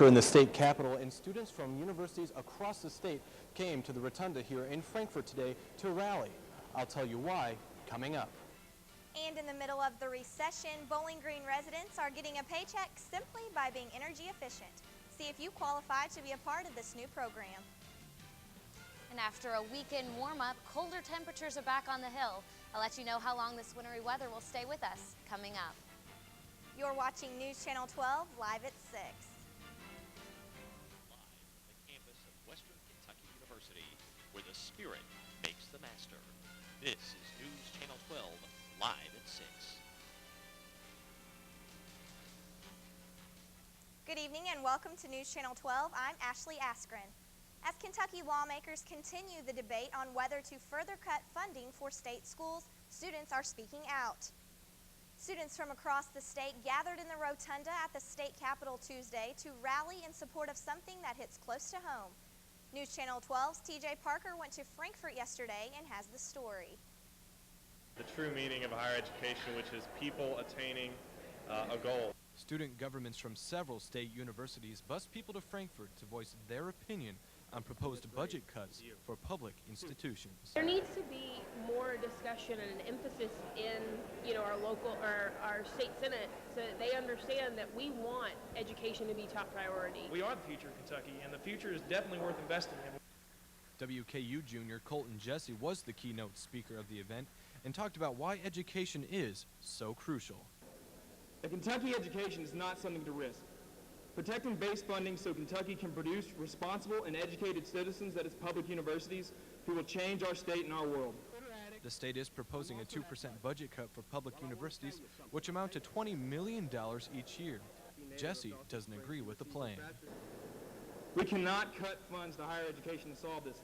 Here in the state capitol, and students from universities across the state came to the rotunda here in Frankfort today to rally. I'll tell you why coming up. And in the middle of the recession, Bowling Green residents are getting a paycheck simply by being energy efficient. See if you qualify to be a part of this new program. And after a weekend warm-up, colder temperatures are back on the hill. I'll let you know how long this wintry weather will stay with us coming up. You're watching News Channel 12 live at 6. Live from the campus of Western Kentucky University, where the spirit makes the master. This is News Channel 12 live at 6. Good evening and welcome to News Channel 12. I'm Ashley Askren. As Kentucky lawmakers continue the debate on whether to further cut funding for state schools, students are speaking out. Students from across the state gathered in the rotunda at the state capitol Tuesday to rally in support of something that hits close to home. News Channel 12's TJ Parker went to Frankfort yesterday and has the story. The true meaning of higher education, which is people attaining a goal. Student governments from several state universities bussed people to Frankfort to voice their opinion on proposed budget cuts for public institutions. There needs to be more discussion and an emphasis in, our local or our state senate so that they understand that we want education to be top priority. We are the future of Kentucky, and the future is definitely worth investing in. WKU junior Colton Jesse was the keynote speaker of the event and talked about why education is so crucial. A Kentucky education is not something to risk. Protecting base funding so Kentucky can produce responsible and educated citizens at its public universities who will change our state and our world. The state is proposing a 2% budget cut for public universities, which amount to $20 million each year. Jesse doesn't agree with the plan. We cannot cut funds to higher education to solve this.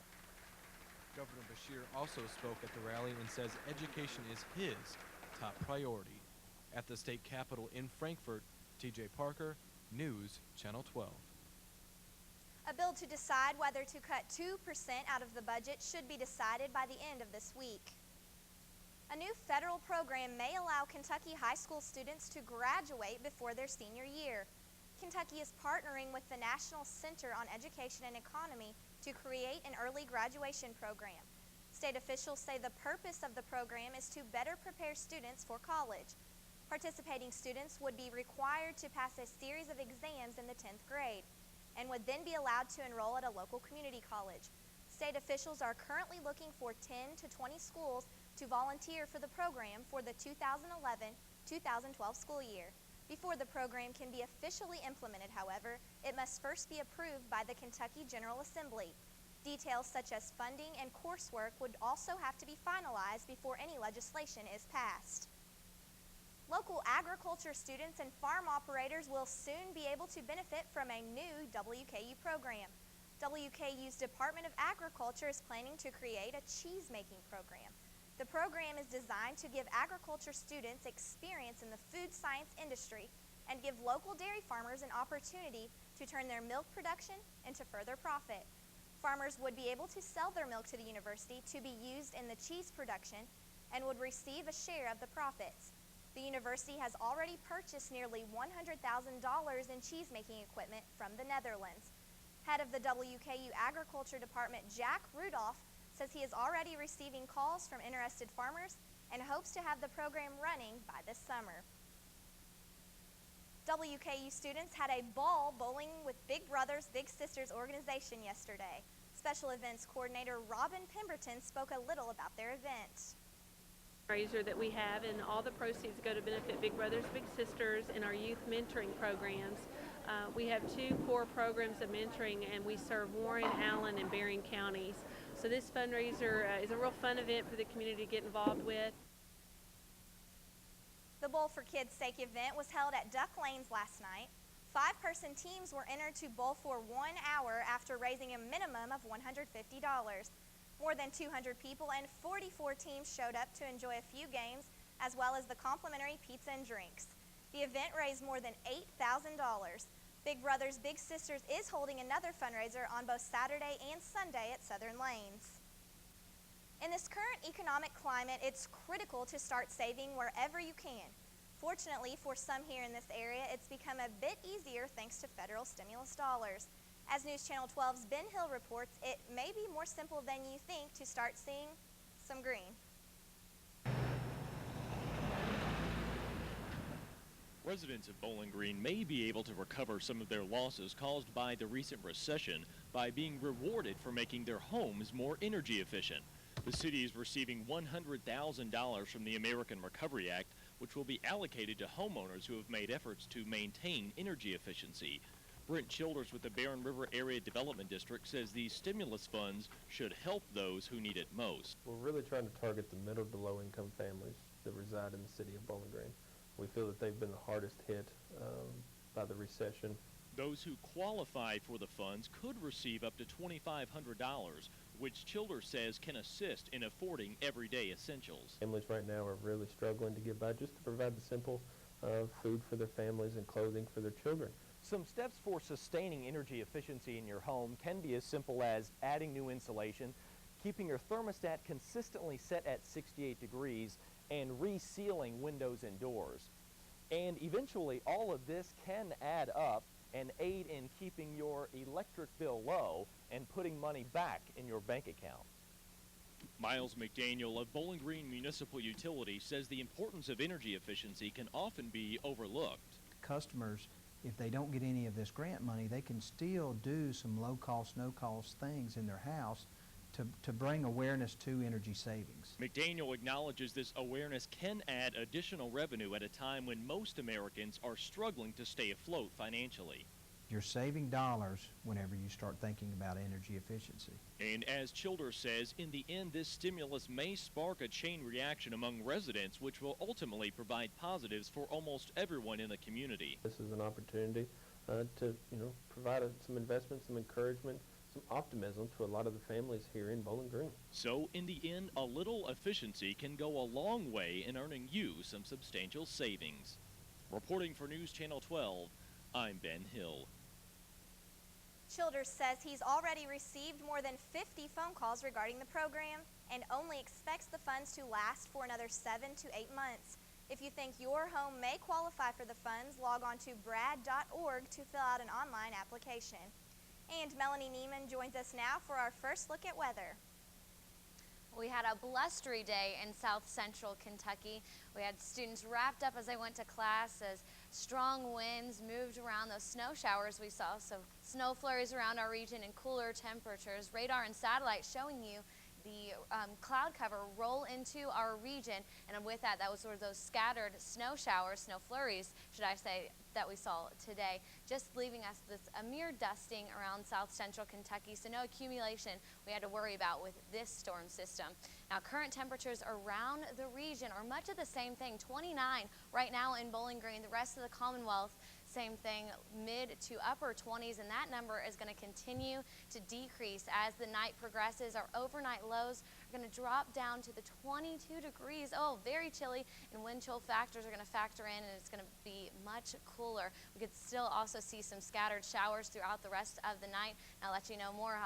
Governor Beshear also spoke at the rally and says education is his top priority. At the state capitol in Frankfort, TJ Parker, News Channel 12. A bill to decide whether to cut 2% out of the budget should be decided by the end of this week. A new federal program may allow Kentucky high school students to graduate before their senior year. Kentucky is partnering with the National Center on Education and Economy to create an early graduation program. State officials say the purpose of the program is to better prepare students for college. Participating students would be required to pass a series of exams in the 10th grade and would then be allowed to enroll at a local community college. State officials are currently looking for 10 to 20 schools to volunteer for the program for the 2011-2012 school year. Before the program can be officially implemented, however, it must first be approved by the Kentucky General Assembly. Details such as funding and coursework would also have to be finalized before any legislation is passed. Local agriculture students and farm operators will soon be able to benefit from a new WKU program. WKU's Department of Agriculture is planning to create a cheese-making program. The program is designed to give agriculture students experience in the food science industry and give local dairy farmers an opportunity to turn their milk production into further profit. Farmers would be able to sell their milk to the university to be used in the cheese production and would receive a share of the profits. The university has already purchased nearly $100,000 in cheese-making equipment from the Netherlands. Head of the WKU Agriculture Department, Jack Rudolph, says he is already receiving calls from interested farmers and hopes to have the program running by this summer. WKU students had a ball bowling with Big Brothers Big Sisters organization yesterday. Special Events Coordinator Robin Pemberton spoke a little about their event. That we have, and all the proceeds go to benefit Big Brothers Big Sisters and our youth mentoring programs. We have 2 core programs of mentoring, and we serve Warren, Allen, and Berrien counties. So this fundraiser is a real fun event for the community to get involved with. The Bowl for Kids' Sake event was held at Duck Lanes last night. 5-person teams were entered to bowl for 1 hour after raising a minimum of $150. More than 200 people and 44 teams showed up to enjoy a few games, as well as the complimentary pizza and drinks. The event raised more than $8,000. Big Brothers Big Sisters is holding another fundraiser on both Saturday and Sunday at Southern Lanes. In this current economic climate, it's critical to start saving wherever you can. Fortunately for some here in this area, it's become a bit easier thanks to federal stimulus dollars. As News Channel 12's Ben Hill reports, it may be more simple than you think to start seeing some green. Residents of Bowling Green may be able to recover some of their losses caused by the recent recession by being rewarded for making their homes more energy efficient. The city is receiving $100,000 from the American Recovery Act, which will be allocated to homeowners who have made efforts to maintain energy efficiency. Brent Childers with the Barron River Area Development District says these stimulus funds should help those who need it most. We're really trying to target the middle to low income families that reside in the city of Bowling Green. We feel that they've been the hardest hit by the recession. Those who qualify for the funds could receive up to $2,500, which Childers says can assist in affording everyday essentials. Families right now are really struggling to get by just to provide the simple food for their families and clothing for their children. Some steps for sustaining energy efficiency in your home can be as simple as adding new insulation, keeping your thermostat consistently set at 68 degrees, and resealing windows and doors. And eventually all of this can add up and aid in keeping your electric bill low and putting money back in your bank account. Miles McDaniel of Bowling Green Municipal Utility says the importance of energy efficiency can often be overlooked. Customers, if they don't get any of this grant money, they can still do some low-cost, no-cost things in their house to bring awareness to energy savings. McDaniel acknowledges this awareness can add additional revenue at a time when most Americans are struggling to stay afloat financially. You're saving dollars whenever you start thinking about energy efficiency. And as Childers says, in the end, this stimulus may spark a chain reaction among residents, which will ultimately provide positives for almost everyone in the community. This is an opportunity to provide some investment, some encouragement, some optimism to a lot of the families here in Bowling Green. So in the end, a little efficiency can go a long way in earning you some substantial savings. Reporting for News Channel 12, I'm Ben Hill. Childers says he's already received more than 50 phone calls regarding the program and only expects the funds to last for another 7 to 8 months. If you think your home may qualify for the funds, log on to brad.org to fill out an online application. And Melanie Neiman joins us now for our first look at weather. We had a blustery day in South Central Kentucky. We had students wrapped up as they went to class as strong winds moved around those snow showers we saw. So snow flurries around our region and cooler temperatures. Radar and satellite showing you the cloud cover roll into our region, and with that, that was sort of those scattered snow showers, snow flurries, should I say, that we saw today, just leaving us this a mere dusting around South Central Kentucky, so no accumulation we had to worry about with this storm system. Now, current temperatures around the region are much of the same thing, 29 right now in Bowling Green, the rest of the Commonwealth, same thing, mid to upper 20s, and that number is going to continue to decrease as the night progresses. Our overnight lows are going to drop down to the 22 degrees. Oh, very chilly, and wind chill factors are going to factor in, and it's going to be much cooler. We could still also see some scattered showers throughout the rest of the night. I'll let you know more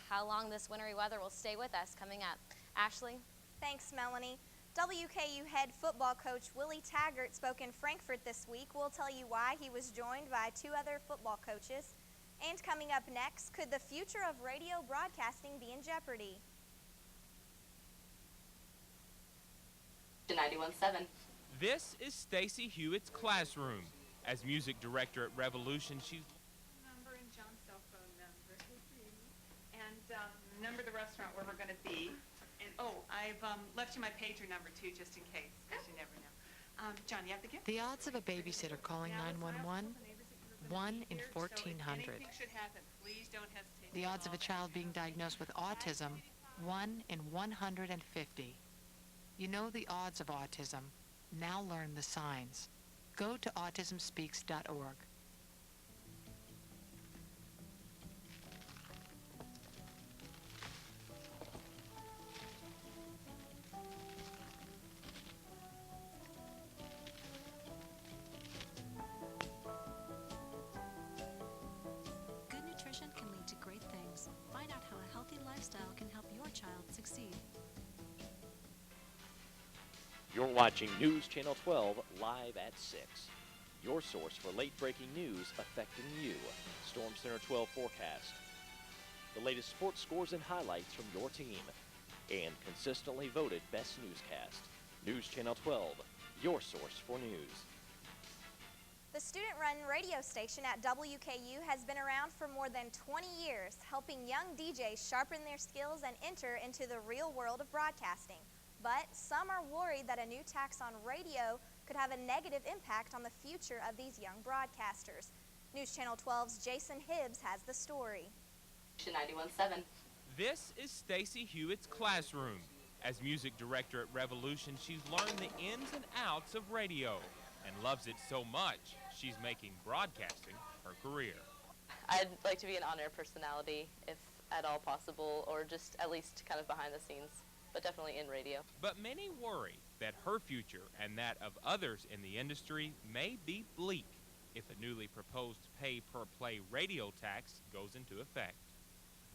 how long this wintry weather will stay with us coming up. Ashley? Thanks, Melanie. WKU head football coach Willie Taggart spoke in Frankfort this week. We'll tell you why he was joined by 2 other football coaches. And coming up next, could the future of radio broadcasting be in jeopardy? 91.7. This is Stacy Hewitt's classroom. As music director at Revolution, she's Number and John's cell phone number. And number of the restaurant where we're going to be. And I've left you my pager number too, just in case, because you never know. John, you have the gift? The odds of a babysitter calling 911, 1 in 1,400. The odds of a child being diagnosed with autism, 1 in 150. You know the odds of autism. Now learn the signs. Go to autismspeaks.org. Can lead to great things. Find out how a healthy lifestyle can help your child succeed. Your You're watching News Channel 12 live at 6. Your source for late-breaking news affecting you. Storm Center 12 forecast. The latest sports scores and highlights from your team. And consistently voted best newscast. News Channel 12, your source for news. The student-run radio station at WKU has been around for more than 20 years, helping young DJs sharpen their skills and enter into the real world of broadcasting. But some are worried that a new tax on radio could have a negative impact on the future of these young broadcasters. News Channel 12's Jason Hibbs has the story. 91.7. This is Stacy Hewitt's classroom. As music director at Revolution, she's learned the ins and outs of radio and loves it so much, she's making broadcasting her career. I'd like to be an on-air personality, if at all possible, or just at least kind of behind the scenes, but definitely in radio. But many worry that her future and that of others in the industry may be bleak if a newly proposed pay-per-play radio tax goes into effect.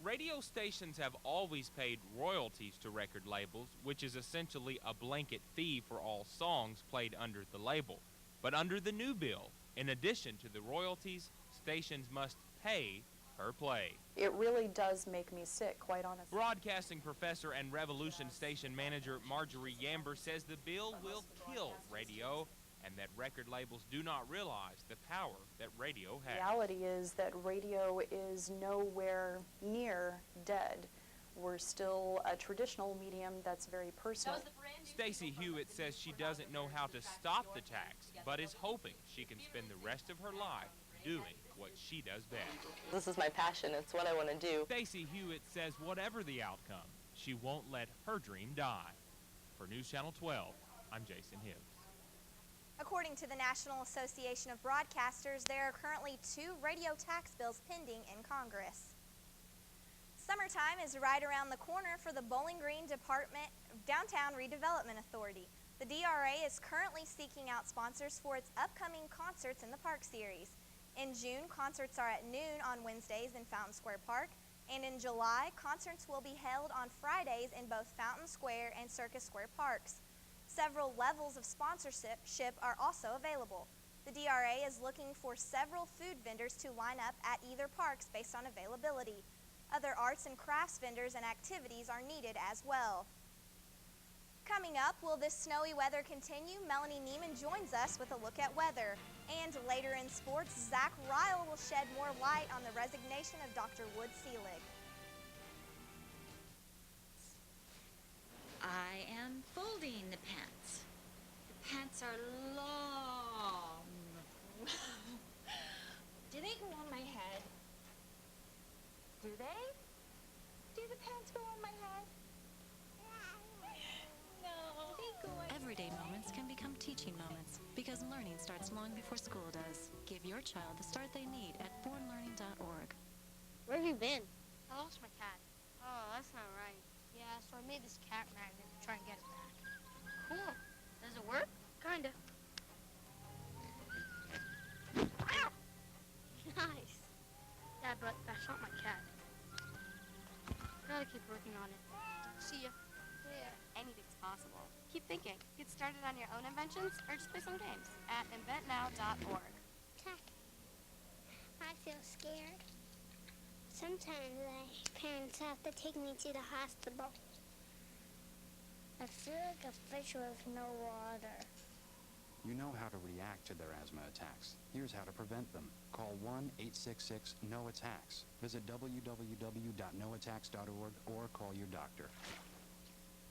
Radio stations have always paid royalties to record labels, which is essentially a blanket fee for all songs played under the label. But under the new bill, in addition to the royalties, stations must pay per play. It really does make me sick, quite honestly. Broadcasting professor and Revolution station manager Marjorie Yamber says the bill will kill radio and that record labels do not realize the power that radio has. The reality is that radio is nowhere near dead. We're still a traditional medium that's very personal. Stacy Hewitt says she doesn't know how to stop the tax, but is hoping she can spend the rest of her life doing what she does best. This is my passion. It's what I want to do. Stacy Hewitt says whatever the outcome, she won't let her dream die. For News Channel 12, I'm Jason Hibbs. According to the National Association of Broadcasters, there are currently 2 radio tax bills pending in Congress. Summertime is right around the corner for the Bowling Green Department Downtown Redevelopment Authority. The DRA is currently seeking out sponsors for its upcoming Concerts in the Park series. In June, concerts are at noon on Wednesdays in Fountain Square Park, and in July, concerts will be held on Fridays in both Fountain Square and Circus Square Parks. Several levels of sponsorship are also available. The DRA is looking for several food vendors to line up at either parks based on availability. Other arts and crafts vendors and activities are needed as well. Coming up, will this snowy weather continue? Melanie Neiman joins us with a look at weather. And later in sports, Zach Ryle will shed more light on the resignation of Dr. Wood Seelig. I am folding the pants. The pants are long. Do they go on my head? Do they? Do the pants go on my head? No. They go on. Everyday moments can become teaching moments because learning starts long before school does. Give your child the start they need at bornlearning.org. Where have you been? I lost my cat. Oh, that's not right. Yeah, so I made this cat magnet to try and get it back. Cool. Does it work? Kinda. Nice. Yeah, but that's not my cat. Gotta keep working on it. See ya. Yeah. Anything's possible. Keep thinking. Get started on your own inventions or just play some games at inventnow.org. I feel scared. Sometimes my parents have to take me to the hospital. I feel like a fish with no water. You know how to react to their asthma attacks. Here's how to prevent them. Call 1-866-NO-ATTACKS. Visit www.noattacks.org or call your doctor.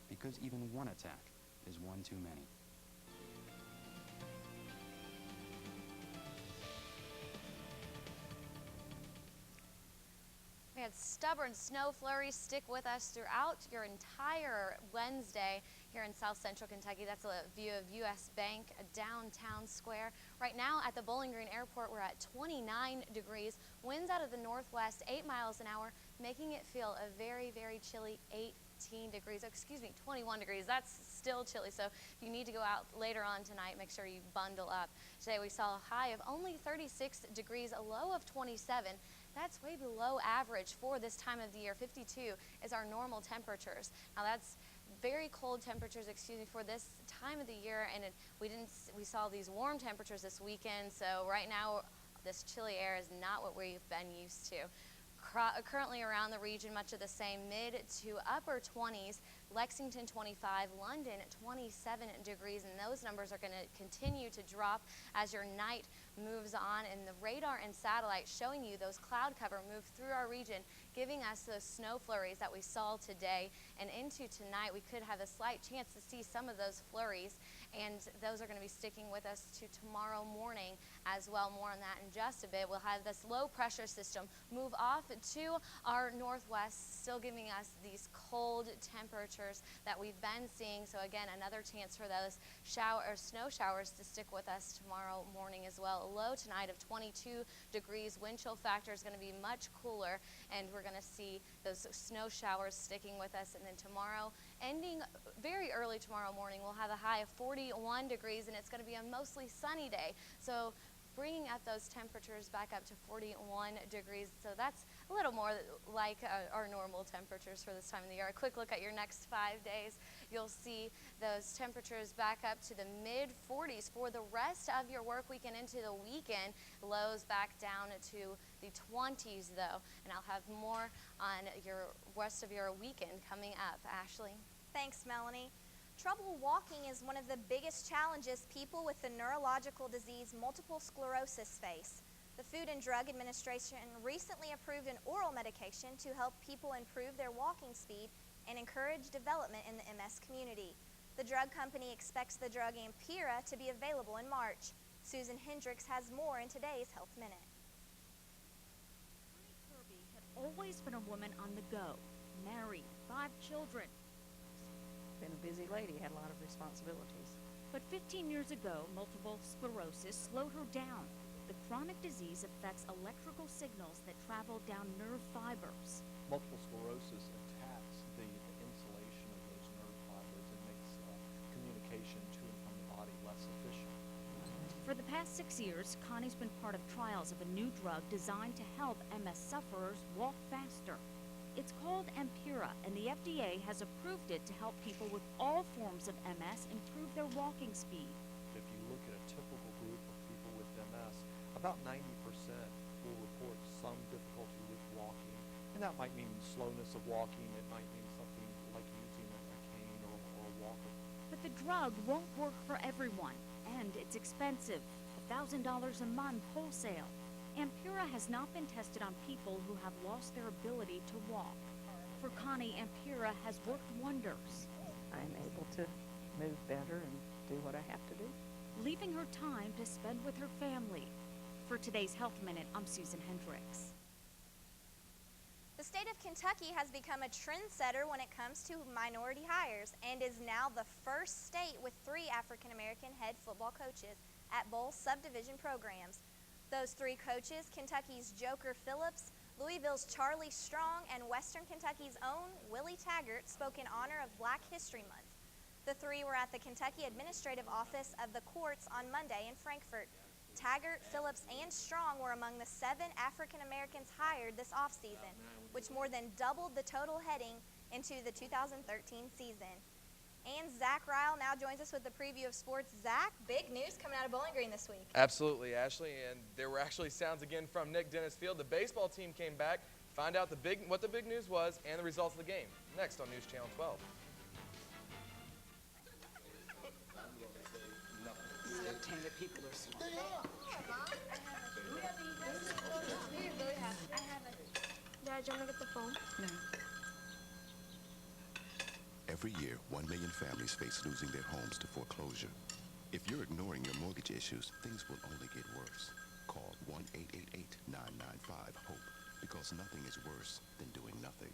Because even one attack is one too many. We had stubborn snow flurries stick with us throughout your entire Wednesday here in South Central Kentucky. That's a view of U.S. Bank, a downtown square. Right now at the Bowling Green Airport, we're at 29 degrees. Winds out of the northwest, 8 miles an hour, making it feel a very, very chilly 18 degrees. Oh, excuse me, 21 degrees. That's still chilly. So if you need to go out later on tonight, make sure you bundle up. Today we saw a high of only 36 degrees, a low of 27. That's way below average for this time of the year. 52 is our normal temperatures. Now that's very cold temperatures, for this time of the year, and we saw these warm temperatures this weekend. So right now, this chilly air is not what we've been used to. Currently around the region, much of the same, mid to upper 20s. Lexington 25, London 27 degrees, and those numbers are going to continue to drop as your night moves on, and the radar and satellite showing you those cloud cover move through our region, giving us those snow flurries that we saw today. And into tonight, we could have a slight chance to see some of those flurries, and those are going to be sticking with us to tomorrow morning as well. More on that in just a bit. We'll have this low pressure system move off to our northwest, still giving us these cold temperatures that we've been seeing. So again, another chance for those snow showers to stick with us tomorrow morning as well. A low tonight of 22 degrees. Wind chill factor is going to be much cooler, and we're going to see those snow showers sticking with us. And then tomorrow, ending very early tomorrow morning, we'll have a high of 41 degrees, and it's going to be a mostly sunny day. So bringing up those temperatures back up to 41 degrees. So that's a little more like our normal temperatures for this time of the year. A quick look at your next 5 days. You'll see those temperatures back up to the mid 40s for the rest of your work week and into the weekend. Lows back down to the 20s though. And I'll have more on your rest of your weekend coming up. Ashley? Thanks, Melanie. Trouble walking is one of the biggest challenges people with the neurological disease multiple sclerosis face. The Food and Drug Administration recently approved an oral medication to help people improve their walking speed and encourage development in the MS community. The drug company expects the drug Ampera to be available in March. Susan Hendricks has more in today's Health Minute. Kirby had always been a woman on the go, married, 5 children. Been a busy lady, had a lot of responsibilities. But 15 years ago, multiple sclerosis slowed her down. The chronic disease affects electrical signals that travel down nerve fibers. Multiple sclerosis attacks the insulation of those nerve fibers and makes communication to and from the body less efficient. For the past 6 years, Connie's been part of trials of a new drug designed to help MS sufferers walk faster. It's called Ampera, and the FDA has approved it to help people with all forms of MS improve their walking speed. If you look at a typical group of people with MS, about 90% will report some difficulty with walking, and that might mean slowness of walking. It might mean something like using a cane or a walker. But the drug won't work for everyone, and it's expensive, $1,000 a month wholesale. Ampera has not been tested on people who have lost their ability to walk. For Connie, Ampera has worked wonders. I'm able to move better and do what I have to do. Leaving her time to spend with her family. For today's Health Minute, I'm Susan Hendricks. The state of Kentucky has become a trendsetter when it comes to minority hires and is now the first state with 3 African-American head football coaches at bowl subdivision programs. Those 3 coaches, Kentucky's Joker Phillips, Louisville's Charlie Strong, and Western Kentucky's own Willie Taggart, spoke in honor of Black History Month. The 3 were at the Kentucky Administrative Office of the Courts on Monday in Frankfort. Taggart, Phillips, and Strong were among the 7 African Americans hired this offseason, which more than doubled the total heading into the 2013 season. And Zach Ryle now joins us with the preview of sports. Zach, big news coming out of Bowling Green this week. Absolutely, Ashley, and there were actually sounds again from Nick Dennis Field. The baseball team came back, find out what the big news was and the results of the game. Next on News Channel 12. People are smart. They are. I have it. Dad, do you want to get the phone? No. Every year, 1 million families face losing their homes to foreclosure. If you're ignoring your mortgage issues, things will only get worse. Call 1-888-995-HOPE because nothing is worse than doing nothing.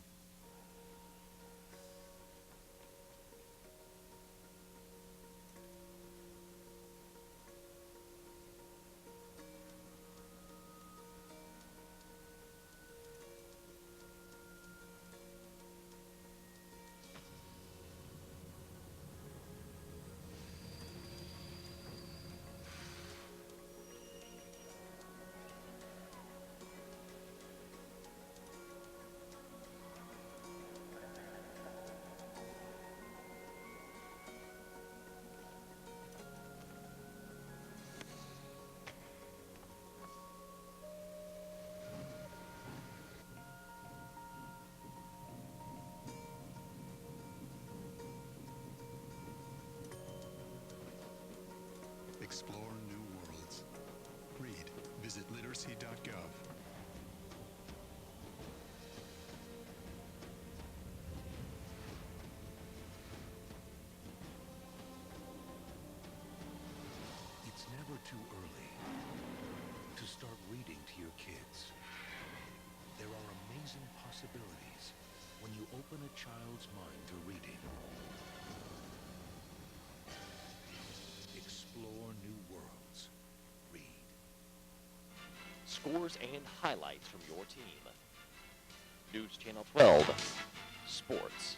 visit literacy.gov. It's never too early to start reading to your kids. There are amazing possibilities when you open a child's mind to reading. Explore new worlds. Read. Scores and highlights from your team. News Channel 12, Sports.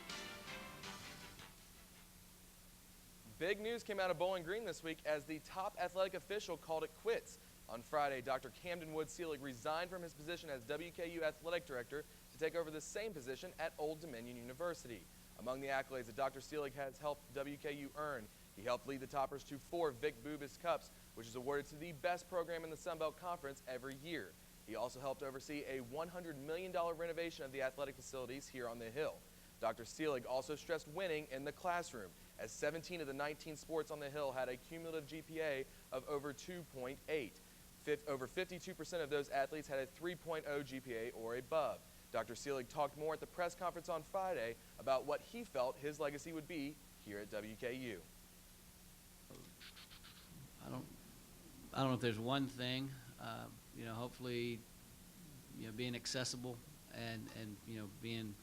Big news came out of Bowling Green this week as the top athletic official called it quits. On Friday, Dr. Camden Wood-Seelig resigned from his position as WKU Athletic Director to take over the same position at Old Dominion University. Among the accolades that Dr. Seelig has helped WKU earn, he helped lead the Toppers to 4 Vic Bubas Cups, which is awarded to the best program in the Sun Belt Conference every year. He also helped oversee a $100 million renovation of the athletic facilities here on the Hill. Dr. Seelig also stressed winning in the classroom, as 17 of the 19 sports on the Hill had a cumulative GPA of over 2.8. Over 52% of those athletes had a 3.0 GPA or above. Dr. Seelig talked more at the press conference on Friday about what he felt his legacy would be here at WKU. I don't know if there's one thing, hopefully, being accessible and being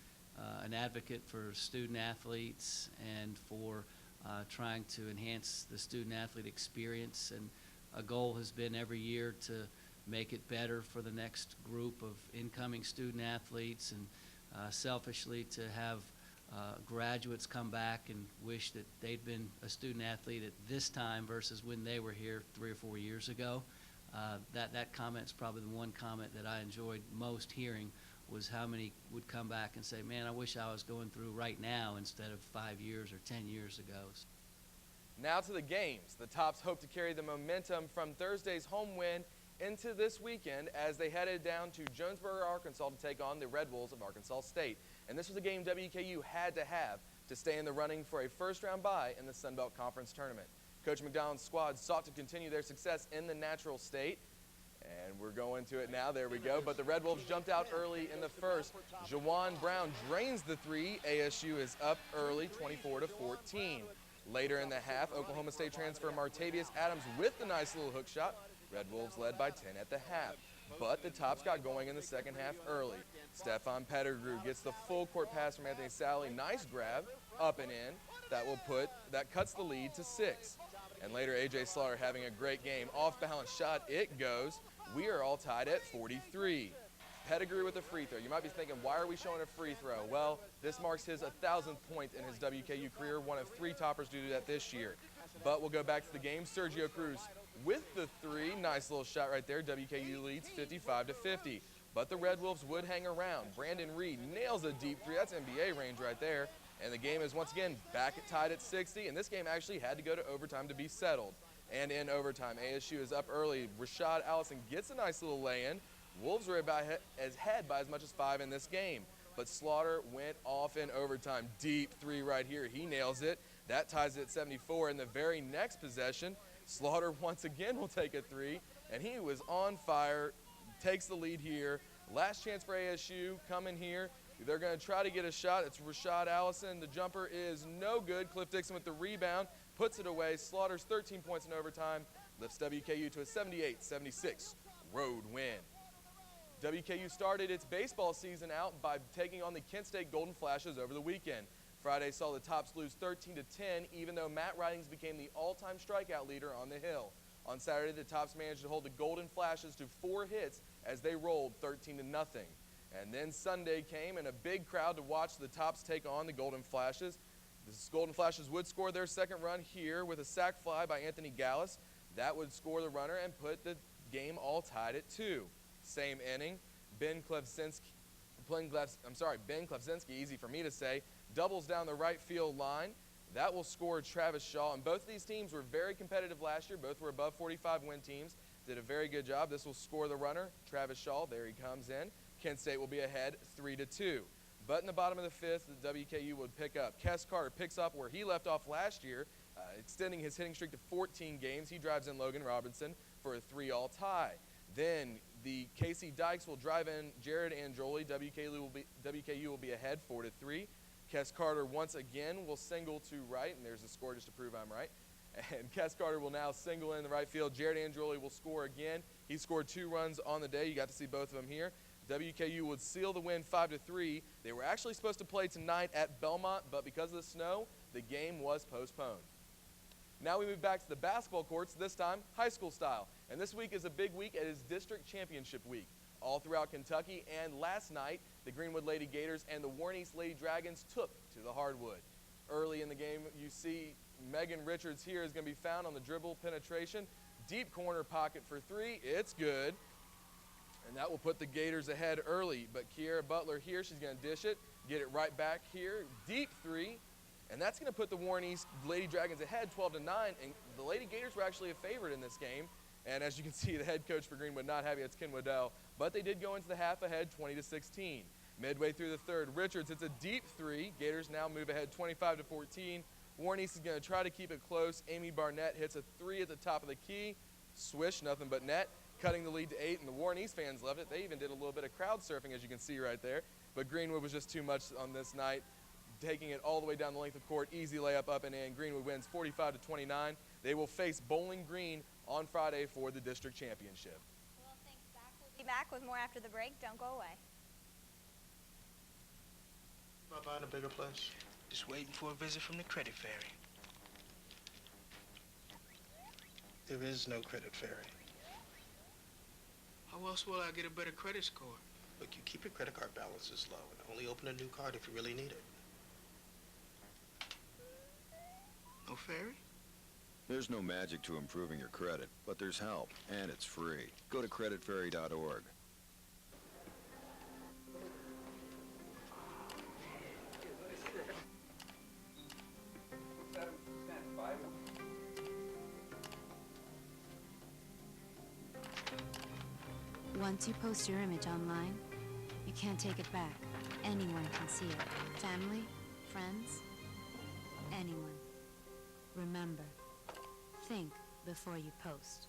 an advocate for student athletes and for trying to enhance the student athlete experience. And a goal has been every year to make it better for the next group of incoming student athletes, and selfishly to have graduates come back and wish that they'd been a student athlete at this time versus when they were here 3 or 4 years ago. That comment's probably the one comment that I enjoyed most hearing, was how many would come back and say, man, I wish I was going through right now instead of 5 years or 10 years ago. Now to the games. The Tops hope to carry the momentum from Thursday's home win into this weekend as they headed down to Jonesboro, Arkansas to take on the Red Wolves of Arkansas State. And this was a game WKU had to have to stay in the running for a first-round bye in the Sun Belt Conference Tournament. Coach McDonald's squad sought to continue their success in the natural state. And we're going to it now. There we go. But the Red Wolves jumped out early in the first. Jawan Brown drains the 3. ASU is up early, 24-14. Later in the half, Oklahoma State transfer Martavius Adams with the nice little hook shot. Red Wolves led by 10 at the half. But the Tops got going in the second half early. Stefan Pettigrew gets the full court pass from Anthony Sally. Nice grab, up and in. That cuts the lead to 6. And later, A.J. Slaughter having a great game. Off-balance shot, it goes. We are all tied at 43. Pettigrew with a free throw. You might be thinking, why are we showing a free throw? Well, this marks his 1,000th point in his WKU career, one of 3 Toppers to do that this year. But we'll go back to the game. Sergio Cruz with the 3. Nice little shot right there. WKU leads 55-50. But the Red Wolves would hang around. Brandon Reed nails a deep 3. That's NBA range right there. And the game is once again back tied at 60. And this game actually had to go to overtime to be settled. And in overtime, ASU is up early. Rashad Allison gets a nice little lay-in. Wolves were ahead by as much as 5 in this game. But Slaughter went off in overtime. Deep 3 right here. He nails it. That ties it at 74. In the very next possession, Slaughter once again will take a 3. And he was on fire. Takes the lead here. Last chance for ASU coming here. They're going to try to get a shot. It's Rashad Allison. The jumper is no good. Cliff Dixon with the rebound. Puts it away. Slaughter's 13 points in overtime. Lifts WKU to a 78-76 road win. WKU started its baseball season out by taking on the Kent State Golden Flashes over the weekend. Friday saw the Tops lose 13-10, even though Matt Ridings became the all-time strikeout leader on the Hill. On Saturday, the Tops managed to hold the Golden Flashes to 4 hits as they rolled 13-0. And then Sunday came, and a big crowd to watch the Tops take on the Golden Flashes. The Golden Flashes would score their second run here with a sac fly by Anthony Gallus. That would score the runner and put the game all tied at 2. Same inning, Ben Klevzinski, easy for me to say, doubles down the right field line. That will score Travis Shaw. And both of these teams were very competitive last year. Both were above 45 win teams. Did a very good job. This will score the runner, Travis Shaw. There he comes in. Kent State will be ahead 3-2. But in the bottom of the 5th, the WKU would pick up. Kes Carter picks up where he left off last year, extending his hitting streak to 14 games. He drives in Logan Robinson for a 3-all tie. Then the KC Dykes will drive in Jared Angioli. WKU will be ahead 4-3. Kess Carter once again will single to right, and there's a score just to prove I'm right. And Kess Carter will now single in the right field. Jared Angioli will score again. He scored 2 runs on the day. You got to see both of them here. WKU would seal the win 5-3. They were actually supposed to play tonight at Belmont, but because of the snow, the game was postponed. Now we move back to the basketball courts, this time high school style. And this week is a big week. It is district championship week all throughout Kentucky. And last night, the Greenwood Lady Gators and the Warren East Lady Dragons took to the hardwood. Early in the game, you see Megan Richards here is going to be found on the dribble penetration. Deep corner pocket for 3. It's good. And that will put the Gators ahead early. But Kiera Butler here, she's going to dish it, get it right back here. Deep 3. And that's going to put the Warren East Lady Dragons ahead 12-9. And the Lady Gators were actually a favorite in this game. And as you can see, the head coach for Greenwood not happy, that's Ken Waddell. But they did go into the half ahead 20-16. Midway through the third, Richards hits a deep 3. Gators now move ahead 25-14. Warren East is going to try to keep it close. Amy Barnett hits a 3 at the top of the key. Swish, nothing but net, cutting the lead to 8. And the Warren East fans loved it. They even did a little bit of crowd surfing, as you can see right there. But Greenwood was just too much on this night, taking it all the way down the length of court. Easy layup up and in. Greenwood wins 45-29. They will face Bowling Green on Friday for the district championship. Well, thanks, Zach. We'll be back with more after the break. Don't go away. About buying a bigger place? Just waiting for a visit from the credit fairy. There is no credit fairy. How else will I get a better credit score? Look, you keep your credit card balances low and only open a new card if you really need it. No fairy? There's no magic to improving your credit, but there's help, and it's free. Go to creditfairy.org. Once you post your image online, you can't take it back. Anyone can see it. Family, friends, anyone. Remember, think before you post.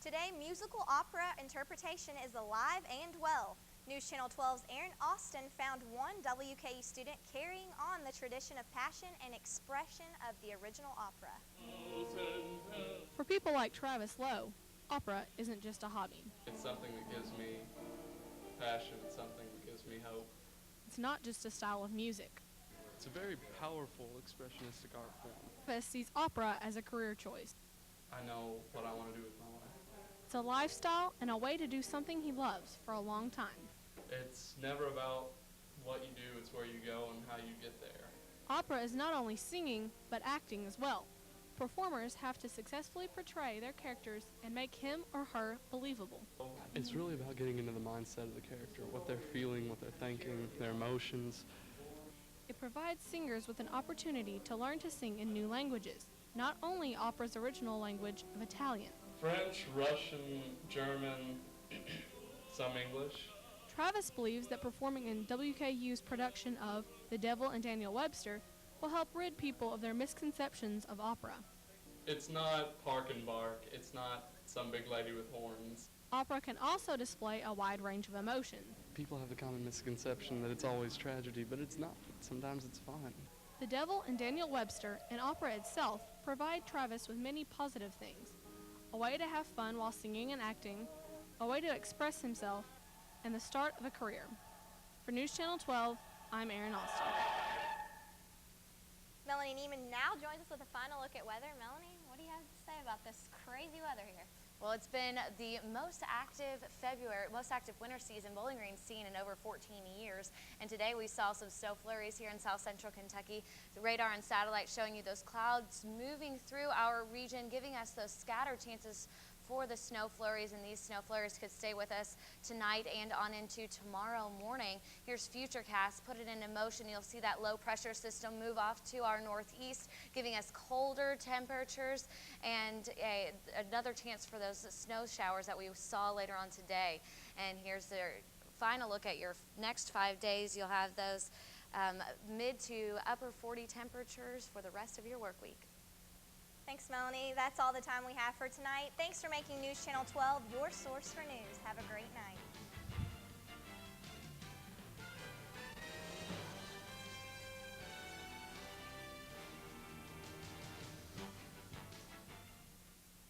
Today, musical opera interpretation is alive and well. News Channel 12's Aaron Austin found one WKU student carrying on the tradition of passion and expression of the original opera. For people like Travis Lowe, opera isn't just a hobby. It's something that gives me passion. It's something that gives me hope. It's not just a style of music. It's a very powerful expressionistic art form. Travis sees opera as a career choice. I know what I want to do with my life. It's a lifestyle and a way to do something he loves for a long time. It's never about what you do, it's where you go and how you get there. Opera is not only singing, but acting as well. Performers have to successfully portray their characters and make him or her believable. It's really about getting into the mindset of the character, what they're feeling, what they're thinking, their emotions. It provides singers with an opportunity to learn to sing in new languages, not only opera's original language of Italian. French, Russian, German, some English. Travis believes that performing in WKU's production of The Devil and Daniel Webster will help rid people of their misconceptions of opera. It's not park and bark. It's not some big lady with horns. Opera can also display a wide range of emotion. People have the common misconception that it's always tragedy, but it's not. Sometimes it's fun. The Devil and Daniel Webster and opera itself provide Travis with many positive things. A way to have fun while singing and acting, a way to express himself, and the start of a career. For News Channel 12, I'm Aaron Austin. Melanie Neiman now joins us with a final look at weather. Melanie, what do you have to say about this crazy weather here? Well, it's been the most active winter season Bowling Green's seen in over 14 years. And today we saw some snow flurries here in south central Kentucky. The radar and satellite showing you those clouds moving through our region, giving us those scattered chances for the snow flurries, and these snow flurries could stay with us tonight and on into tomorrow morning. Here's Futurecast. Put it into motion. You'll see that low pressure system move off to our northeast, giving us colder temperatures and another chance for those snow showers that we saw later on today. And here's their final look at your next 5 days. You'll have those mid to upper 40 temperatures for the rest of your work week. Thanks, Melanie. That's all the time we have for tonight. Thanks for making News Channel 12 your source for news. Have a great night.